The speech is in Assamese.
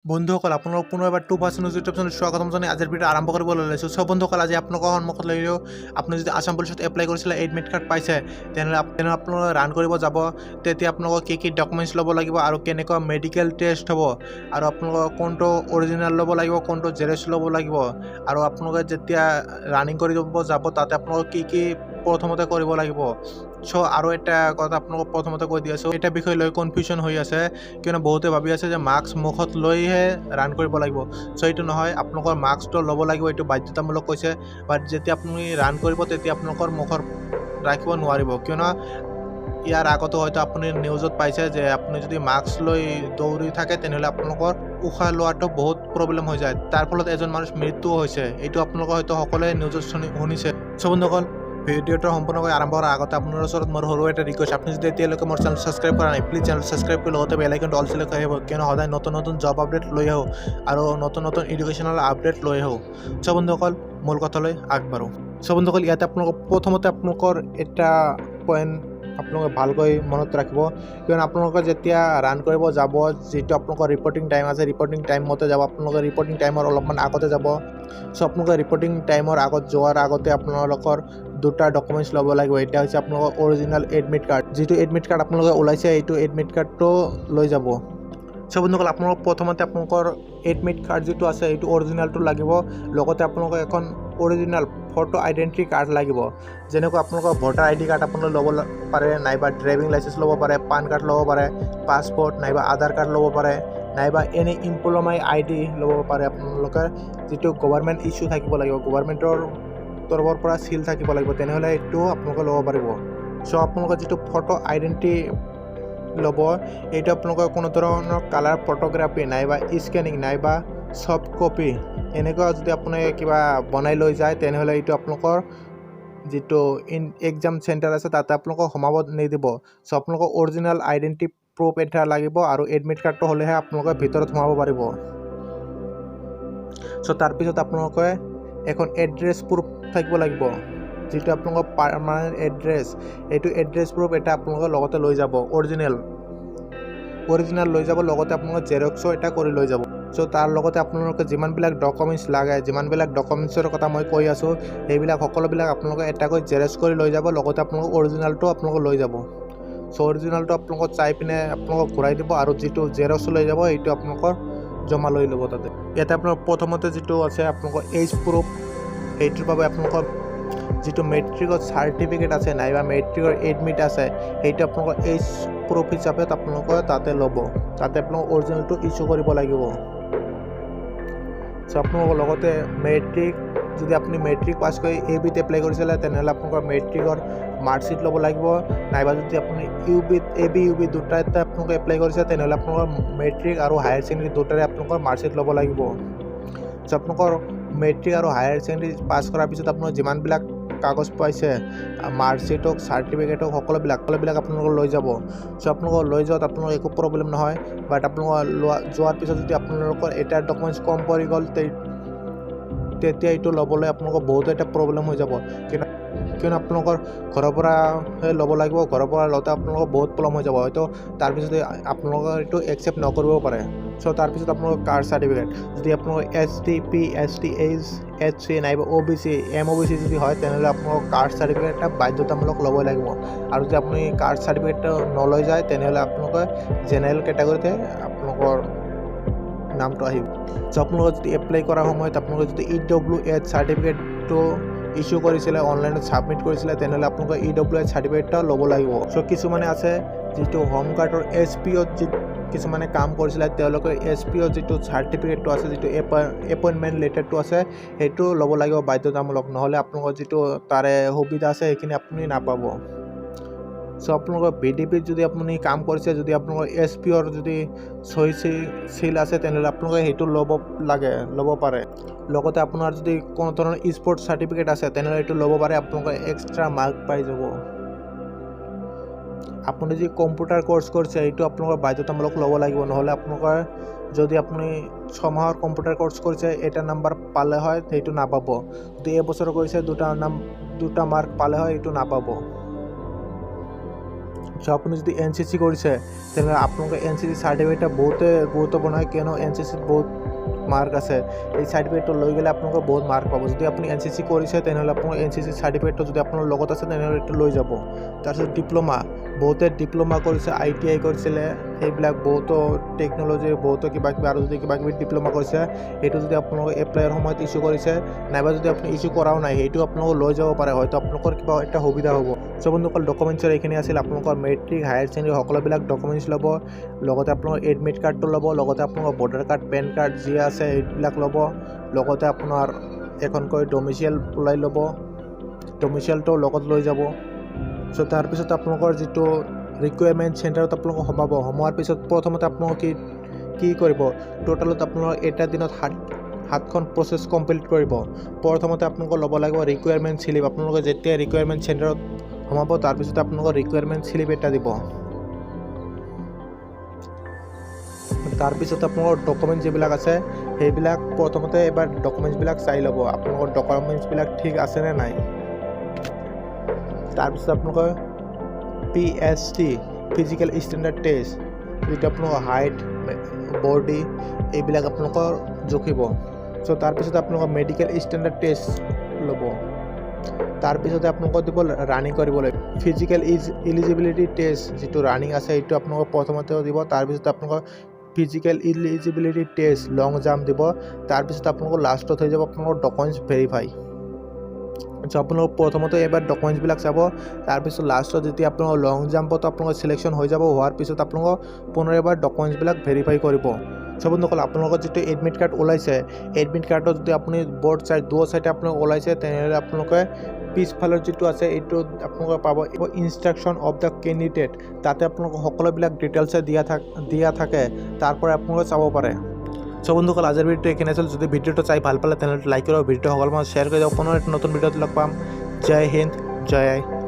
বন্ধুসকল আপোনালোক পুনৰ এবাৰ 2% ইউটিউব চেনেল স্বাগতম জনাই আজিৰ ভিডিঅ' আৰম্ভ কৰিবলৈ লৈছোঁ। সব বন্ধুসকল আজি আপোনালোকৰ সন্মুখত লৈ আহিলোঁ। আপুনি যদি আসাম পুলিচত এপ্লাই কৰিছিলে এডমিট কাৰ্ড পাইছে তেনেহ'লে আপোনালোকে ৰান কৰিব যাব। তেতিয়া আপোনালোকৰ কি ডকুমেণ্টছ ল'ব লাগিব আৰু কেনেকুৱা মেডিকেল টেষ্ট হ'ব আৰু আপোনালোকৰ কোনটো অৰিজিনেল ল'ব লাগিব কোনটো জেৰক্স ল'ব লাগিব আৰু আপোনালোকে যেতিয়া ৰানিং কৰিব যাব তাতে আপোনালোকে কি প্ৰথমতে কৰিব লাগিব। আৰু এটা কথা আপোনালোকক প্ৰথমতে কৈ দি আছোঁ, এটা বিষয় লৈ কনফিউজন হৈ আছে কিয়নো বহুতে ভাবি আছে যে মাস্ক মুখত লৈহে ৰান কৰিব লাগিব। এইটো নহয়, আপোনালোকৰ মাস্কটো ল'ব লাগিব, এইটো বাধ্যতামূলক কৈছে। বাট যেতিয়া আপুনি ৰান কৰিব তেতিয়া আপোনালোকৰ মুখৰ ৰাখিব নোৱাৰিব, কিয়নো ইয়াৰ আগতো হয়তো আপুনি নিউজত পাইছে যে আপুনি যদি মাস্ক লৈ দৌৰি থাকে তেনেহ'লে আপোনালোকৰ উশাহ লোৱাটো বহুত প্ৰব্লেম হৈ যায়, তাৰ ফলত এজন মানুহ মৃত্যুও হৈছে। এইটো আপোনালোকে হয়তো সকলোৱে নিউজত শুনিছে। বন্ধুসকল, ভিডিঅ'টো সম্পূৰ্ণকৈ আৰম্ভ কৰাৰ আগতে আপোনাৰ ওচৰত মোৰ সৰু এটা ৰিকুৱেষ্ট, আপুনি যদি এতিয়ালৈকে মোৰ চেনেল ছাবস্ক্ৰাইব কৰা নাই প্লিজ চেনেল ছাবস্ক্ৰাইব কৰি লগতে বেল আইকনটো অল চিলেক্ট কৰি আহিব, কিয়নো সদায় নতুন জব আপডেট লৈ আহোঁ আৰু নতুন এডুকেশ্যনেল আপডেট লৈ আহোঁ। বন্ধুসকল, মূল কথালৈ আগবাঢ়োঁ। বন্ধুসকল, ইয়াতে প্ৰথমতে আপোনালোকৰ এটা পইণ্ট আপোনালোকে ভালকৈ মনত ৰাখিব, কিয়নো আপোনালোকে যেতিয়া ৰান কৰিব যাব যিটো আপোনালোকৰ ৰিপৰ্টিং টাইম আছে ৰিপৰ্টিং টাইম মতে যাব। আপোনালোকে ৰিপৰ্টিং টাইমৰ অলপমান আগতে যাব। আপোনালোকে ৰিপৰ্টিং টাইমৰ আগত যোৱাৰ আগতে আপোনালোকৰ দুটা ডকুমেণ্টছ ল'ব লাগিব। এটা হৈছে আপোনালোকৰ অৰিজিনেল এডমিট কাৰ্ড, যিটো এডমিট কাৰ্ড আপোনালোকে ওলাইছে এইটো এডমিট কাৰ্ডটো লৈ যাব। বন্ধুসকল, আপোনালোকক প্ৰথমতে আপোনালোকৰ এডমিট কাৰ্ড যিটো আছে এইটো অৰিজিনেলটো লাগিব, লগতে আপোনালোকৰ এখন অৰিজিনেল ফটো আইডেণ্টিটি কাৰ্ড লাগিব। যেনেকৈ আপোনালোকৰ ভোটাৰ ID কাৰ্ড আপোনালোকে ল'ব পাৰে, নাইবা ড্ৰাইভিং লাইচেঞ্চ ল'ব পাৰে, পান কাৰ্ড ল'ব পাৰে, পাছপৰ্ট নাইবা আধাৰ কাৰ্ড ল'ব পাৰে, নাইবা এনি এমপ্লয়মেণ্ট ID ল'ব পাৰে। আপোনালোকে যিটো গভৰ্ণমেণ্ট ইছ্যু থাকিব লাগিব, গভৰ্ণমেণ্টৰ তৰফৰ পৰা চিল থাকিব লাগিব, তেনেহ'লে এইটো আপোনালোকে ল'ব পাৰিব। আপোনালোকৰ যিটো ফটো আইডেণ্টিটি ল'ব এইটো আপোনালোকৰ কোনো ধৰণৰ কালাৰ ফটোগ্ৰাফী নাইবা স্কেনিং নাইবা ছফ্ট কপি এনেকুৱা যদি আপুনি কিবা বনাই লৈ যায় তেনেহ'লে এইটো আপোনালোকৰ যিটো এক্সাম চেণ্টাৰ আছে তাতে আপোনালোকক সোমাব নিদিব। আপোনালোকৰ অৰিজিনেল আইডেণ্টিটি প্ৰুফ এটা লাগিব আৰু এডমিট কাৰ্ডটো হ'লেহে আপোনালোকে ভিতৰত সোমাব পাৰিব। তাৰপিছত আপোনালোকে এখন এড্ৰেছ প্ৰুফ থাকিব লাগিব, যিটো আপোনালোকৰ পাৰ্মানেণ্ট এড্ৰেছ, এইটো এড্ৰেছ প্ৰুফ এটা আপোনালোকে লগতে লৈ যাব। অৰিজিনেল লৈ যাব, লগতে আপোনালোকে জেৰক্সো এটা কৰি লৈ যাব। তাৰ লগতে আপোনালোকে যিমানবিলাক ডকুমেণ্টছ লাগে, যিমানবিলাক ডকুমেণ্টছৰ কথা মই কৈ আছোঁ সেইবিলাক সকলোবিলাক আপোনালোকে এটাকৈ জেৰক্স কৰি লৈ যাব, লগতে আপোনালোকৰ অৰিজিনেলটো আপোনালোকে লৈ যাব। অৰিজিনেলটো আপোনালোকক চাই পিনে আপোনালোকক ঘূৰাই দিব আৰু যিটো জেৰক্স লৈ যাব এইটো আপোনালোকৰ জমা লৈ ল'ব তাতে। ইয়াতে আপোনাৰ প্ৰথমতে যিটো আছে আপোনালোকৰ এজ প্ৰুফ, সেইটোৰ বাবে আপোনালোকৰ যিটো মেট্ৰিকৰ চাৰ্টিফিকেট আছে নাইবা মেট্ৰিকৰ এডমিট আছে সেইটো আপোনালোকৰ এজ প্ৰুফ হিচাপে আপোনালোকে তাতে ল'ব। তাতে আপোনালোকৰ অৰিজিনেলটো ইছ্যু কৰিব লাগিব। আপোনালোকৰ লগতে মেট্ৰিক, যদি আপুনি মেট্ৰিক পাছ কৰি ABত এপ্লাই কৰিছিলে তেনেহ'লে আপোনালোকৰ মেট্ৰিকৰ মাৰ্কশ্বিট ল'ব লাগিব, নাইবা যদি আপুনি AB UB দুটাতে আপোনালোকে এপ্লাই কৰিছে তেনেহ'লে আপোনালোকৰ মেট্ৰিক আৰু হায়াৰ ছেকেণ্ডেৰী দুটাৰে আপোনালোকৰ মাৰ্কশ্বিট ল'ব লাগিব। আপোনালোকৰ মেট্ৰিক আৰু হায়াৰ ছেকেণ্ডেৰী পাছ কৰাৰ পিছত আপোনালোকে যিমানবিলাক কাগজ পাইছে, মাৰ্কশ্বিট হওক চাৰ্টিফিকেট হওক সকলোবিলাক আপোনালোকে লৈ যাব। আপোনালোকৰ লৈ যোৱাত আপোনালোকৰ একো প্ৰব্লেম নহয়। বাট আপোনালোকৰ যোৱাৰ পিছত যদি আপোনালোকৰ এটা ডকুমেণ্টছ কম পৰি গ'ল তেতিয়া এইটো ল'বলৈ আপোনালোকৰ বহুতো এটা প্ৰব্লেম হৈ যাব, কিয়নো আপোনালোকৰ ঘৰৰ পৰা ল'ব লাগিব। ঘৰৰ পৰা লওঁতে আপোনালোকৰ বহুত প্ৰব্লেম হৈ যাব, হয়তো তাৰপিছত আপোনালোকে এইটো একচেপ্ট নকৰিব পাৰে। তাৰপিছত আপোনালোকৰ কাষ্ট চাৰ্টিফিকেট, যদি আপোনালোকৰ ST PST HC নাইবা OBC MOBC যদি হয় তেনেহ'লে আপোনালোকৰ কাষ্ট চাৰ্টিফিকেট এটা বাধ্যতামূলক ল'বই লাগিব। আৰু যদি আপুনি কাষ্ট চাৰ্টিফিকেটটো নলৈ যায় তেনেহ'লে আপোনালোকে জেনেৰেল কেটেগৰীতে আপোনালোকৰ নামটো আহিব। আপোনালোকে যদি এপ্লাই কৰাৰ সময়ত আপোনালোকে যদি EWH চাৰ্টিফিকেটটো ইছ্যু কৰিছিলে, অনলাইনত ছাবমিট কৰিছিলে তেনেহ'লে আপোনালোকে EWH চাৰ্টিফিকেটটা ল'ব লাগিব। কিছুমানে আছে যিটো হোম গাৰ্ডৰ SPOত কিছুমানে কাম কৰিছিলে তেওঁলোকে SPO যিটো চাৰ্টিফিকেটটো আছে, যিটো এপইণ্টমেণ্ট লেটাৰটো আছে সেইটো ল'ব লাগিব বাধ্যতামূলক, নহ'লে আপোনালোকৰ যিটো তাৰে সুবিধা আছে সেইখিনি আপুনি নাপাব। আপোনালোকৰ VDPত যদি আপুনি কাম কৰিছে, যদি আপোনালোকৰ SPOৰ যদি সহি চিল আছে তেনেহ'লে আপোনালোকে সেইটো ল'ব পাৰে। লগতে আপোনাৰ যদি কোনো ধৰণৰ স্পৰ্টছ চাৰ্টিফিকেট আছে তেনেহ'লে এইটো ল'ব পাৰে, আপোনালোকে এক্সট্ৰা মাৰ্ক পাই যাব। আপুনি যি কম্পিউটাৰ কোৰ্চ কৰিছে এইটো আপোনালোকৰ বাধ্যতামূলক ল'ব লাগিব, নহ'লে আপোনালোকৰ যদি আপুনি 6 মাহৰ কম্পিউটাৰ কোৰ্চ কৰিছে এটা নাম্বাৰ পালে হয় সেইটো নাপাব, যদি এবছৰ কৰিছে দুটা মাৰ্ক পালে হয় এইটো নাপাব। সো আপুনি যদি NCC কৰিছে তেনেহ'লে আপোনালোকে NCC চাৰ্টিফিকেটটা বহুতে গুৰুত্বপূৰ্ণ হয়, কিয়নো NCCত বহুত মাৰ্ক আছে। এই চাৰ্টিফিকেটটো লৈ গ'লে আপোনালোকে বহুত মাৰ্ক পাব। যদি আপুনি NCC কৰিছে তেনেহ'লে আপোনাৰ NCC চাৰ্টিফিকেটটো যদি আপোনাৰ লগত আছে তেনেহ'লে এইটো লৈ যাব। তাৰপিছত ডিপ্ল'মা, বহুতে ডিপ্ল'মা কৰিছে, ITI কৰিছিলে, এইবিলাক বহুতো টেকন'লজিৰ বহুতো কিবা কিবি আৰু যদি কিবা কিবি ডিপ্ল'মা কৰিছে সেইটো যদি আপোনালোকে এপ্লাইৰ সময়ত ইছ্যু কৰিছে নাইবা যদি আপুনি ইছ্যু কৰাও নাই সেইটো আপোনালোকে লৈ যাব পাৰে, হয়তো আপোনালোকৰ কিবা এটা সুবিধা হ'ব। চ' বন্ধুসকল ডকুমেণ্টছৰ এইখিনি আছিল। আপোনালোকৰ মেট্ৰিক, হায়াৰ ছেকেণ্ডেৰী সকলোবিলাক ডকুমেণ্টছ ল'ব, লগতে আপোনালোকৰ এডমিট কাৰ্ডটো ল'ব, লগতে আপোনালোকৰ ভোটাৰ কাৰ্ড, পেন কাৰ্ড যি আছে এইবিলাক ল'ব, লগতে আপোনাৰ এখনকৈ ডমিচিয়েল ওলাই ল'ব, ডমিচিয়েলটো লগত লৈ যাব। চ' তাৰপিছত আপোনালোকৰ যিটো ৰিকুৱাৰমেণ্ট চেণ্টাৰত আপোনালোকক সোমোৱাৰ পিছত প্ৰথমতে আপোনালোকে কি কৰিব, টোটেলত আপোনালোকৰ এটা দিনত সাতখন প্ৰচেছ কমপ্লিট কৰিব। প্ৰথমতে আপোনালোকে ল'ব লাগিব ৰিকুৱাৰমেণ্ট স্লিপ। আপোনালোকে যেতিয়া ৰিকুৱাৰমেণ্ট চেণ্টাৰত সোমাব তাৰপিছত আপোনালোকৰ ৰিকুৱাৰমেণ্ট স্লিপ এটা দিব। তাৰপিছত আপোনালোকৰ ডকুমেণ্টছ যিবিলাক আছে সেইবিলাক প্ৰথমতে এবাৰ ডকুমেণ্টছবিলাক চাই ল'ব, আপোনালোকৰ ডকুমেণ্টছবিলাক ঠিক আছেনে নাই। তাৰপিছত আপোনালোকৰ PST ফিজিকেল ষ্টেণ্ডাৰ্ড টেষ্ট, যিটো আপোনালোকৰ হাইট, বডি এইবিলাক আপোনালোকৰ জুখিব। চ' তাৰপিছত আপোনালোকৰ মেডিকেল ষ্টেণ্ডাৰ্ড টেষ্ট ল'ব। তাৰপিছতে আপোনালোকক দিব ৰানিং কৰিবলৈ ফিজিকেল ইলিজিবিলিটি টেষ্ট, যিটো ৰানিং আছে সেইটো আপোনালোকক প্ৰথমতে দিব। তাৰপিছত আপোনালোকৰ ফিজিকেল ইলিজিবিলিটি টেষ্ট লং জাম্প দিব। তাৰপিছত আপোনালোকৰ লাষ্টত হৈ যাব আপোনালোকৰ ডকুমেণ্টছ ভেৰিফাই। চ' আপোনালোক প্ৰথমতে এবাৰ ডকুমেণ্টছবিলাক চাব, তাৰপিছত লাষ্টত যেতিয়া আপোনালোকৰ লং জাম্পত আপোনালোকৰ চিলেকশ্যন হৈ যাব, হোৱাৰ পিছত আপোনালোকক পুনৰ এবাৰ ডকুমেণ্টছবিলাক ভেৰিফাই কৰিব। চ' বন্ধুসকল আপোনালোকৰ যিটো এডমিট কাৰ্ড ওলাইছে, এডমিট কাৰ্ডত যদি আপুনি বৰ্ড চাইড দুয়ো চাইডে আপোনালোক ওলাইছে তেনেহ'লে আপোনালোকে পিছফালৰ যিটো আছে এইটো আপোনালোকে পাব ইনষ্ট্ৰাকশ্যন অফ দ্য কেণ্ডিডেট, তাতে আপোনালোকৰ সকলোবিলাক ডিটেইলছে দিয়া থাকে, তাৰ পৰা আপোনালোকে চাব পাৰে। চ' বন্ধুসকল আজিৰ ভিডিঅ'টো এইখিনি আছিল। যদি ভিডিঅ'টো চাই ভাল পালে তেনেহ'লে লাইক কৰিব, ভিডিঅ'টো সকলোৰে মাজত শ্বেয়াৰ কৰি দিয়ক। পুনৰ এটা নতুন ভিডিঅ'ত লগ পাম। জয় হিন্দ, জয় আই।